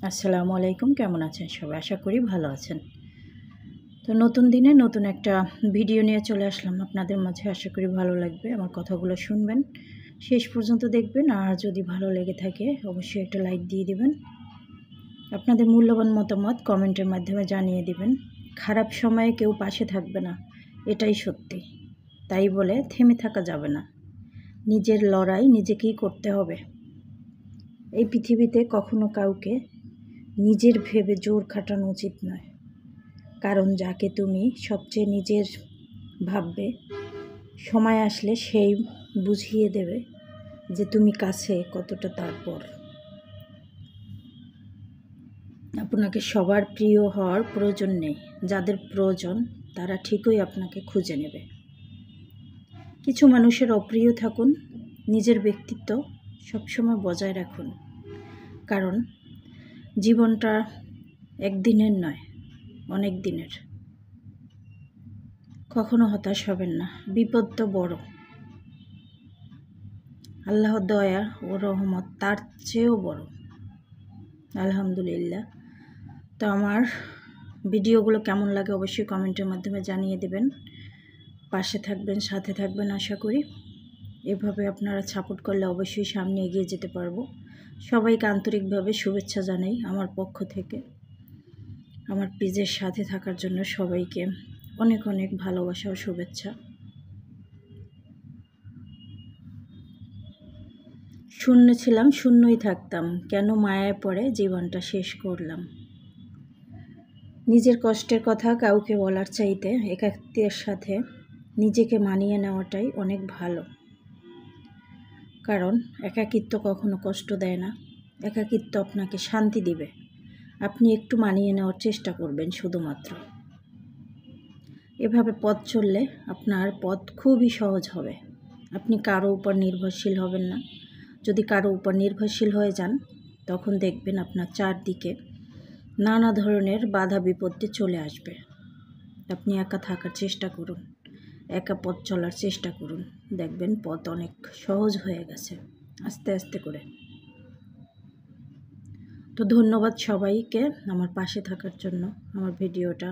আসসালামু আলাইকুম। কেমন আছেন সবাই? আশা করি ভালো আছেন। তো নতুন দিনে নতুন একটা ভিডিও নিয়ে চলে আসলাম আপনাদের মাঝে। আশা করি ভালো লাগবে। আমার কথাগুলো শুনবেন, শেষ পর্যন্ত দেখবেন। আর যদি ভালো লেগে থাকে অবশ্যই একটা লাইক দিয়ে দিবেন। আপনাদের মূল্যবান মতামত কমেন্টের মাধ্যমে জানিয়ে দিবেন। খারাপ সময়ে কেউ পাশে থাকবে না, এটাই সত্যি। তাই বলে থেমে থাকা যাবে না। নিজের লড়াই নিজেকেই করতে হবে। এই পৃথিবীতে কখনো কাউকে নিজের ভেবে জোর খাটানো উচিত নয়। কারণ যাকে তুমি সবচেয়ে নিজের ভাববে, সময় আসলে সেই বুঝিয়ে দেবে যে তুমি কাছে কতটা। তারপর আপনাকে সবার প্রিয় হওয়ার প্রয়োজন নেই। যাদের প্রয়োজন তারা ঠিকই আপনাকে খুঁজে নেবে। কিছু মানুষের অপ্রিয় থাকুন, নিজের ব্যক্তিত্ব সবসময় বজায় রাখুন। কারণ জীবনটা একদিনের নয়, অনেক দিনের। কখনো হতাশ হবেন না, বিপদ তো বড়। আল্লাহর দয়া ও রহমত তার চেয়েও বড়। আলহামদুলিল্লাহ। তো আমার ভিডিওগুলো কেমন লাগে অবশ্যই কমেন্টের মাধ্যমে জানিয়ে দেবেন। পাশে থাকবেন, সাথে থাকবেন আশা করি। এভাবে আপনারা সাপোর্ট করলে অবশ্যই সামনে এগিয়ে যেতে পারবো। সবাইকে আন্তরিকভাবে শুভেচ্ছা জানাই আমার পক্ষ থেকে। আমার পেজের সাথে থাকার জন্য সবাইকে অনেক অনেক ভালোবাসা ও শুভেচ্ছা। শূন্য ছিলাম, শূন্যই থাকতাম, কেন মায়ায় পড়ে জীবনটা শেষ করলাম। নিজের কষ্টের কথা কাউকে বলার চাইতে একাকিত্বের সাথে নিজেকে মানিয়ে নেওয়াটাই অনেক ভালো। কারণ একাকিত্ব কখনো কষ্ট দেয় না, একাকিত্ব আপনাকে শান্তি দিবে। আপনি একটু মানিয়ে নেওয়ার চেষ্টা করবেন শুধুমাত্র। এভাবে পথ চললে আপনার পথ খুবই সহজ হবে। আপনি কারো উপর নির্ভরশীল হবেন না। যদি কারো উপর নির্ভরশীল হয়ে যান, তখন দেখবেন আপনার চারদিকে নানা ধরনের বাধা বিপত্তি চলে আসবে। আপনি একা থাকার চেষ্টা করুন, একা পথ চলার চেষ্টা করুন, দেখবেন পথ অনেক সহজ হয়ে গেছে আস্তে আস্তে করে। তো ধন্যবাদ সবাইকে আমার পাশে থাকার জন্য। আমার ভিডিওটা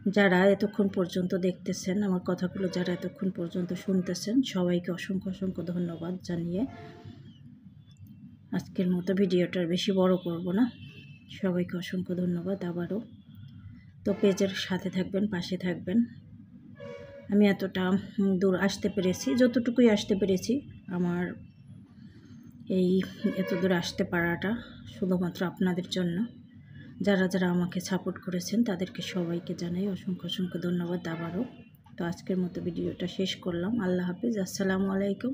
যারা এতক্ষণ পর্যন্ত দেখতেছেন, আমার কথাগুলো যারা এতক্ষণ পর্যন্ত শুনতেছেন, সবাইকে অসংখ্য অসংখ্য ধন্যবাদ জানিয়ে আজকের মতো ভিডিওটার বেশি বড় করব না। সবাইকে অসংখ্য ধন্যবাদ আবারও। তো পেজের সাথে থাকবেন, পাশে থাকবেন। আমি এতটা দূর আসতে পেরেছি, যতটুকুই আসতে পেরেছি, আমার এই এত দূর আসতে পারাটা শুধুমাত্র আপনাদের জন্য। যারা যারা আমাকে সাপোর্ট করেছেন তাদেরকে সবাইকে জানাই অসংখ্য অসংখ্য ধন্যবাদ আবারও। তো আজকের মতো ভিডিওটা শেষ করলাম। আল্লাহ হাফিজ, আসসালামু আলাইকুম।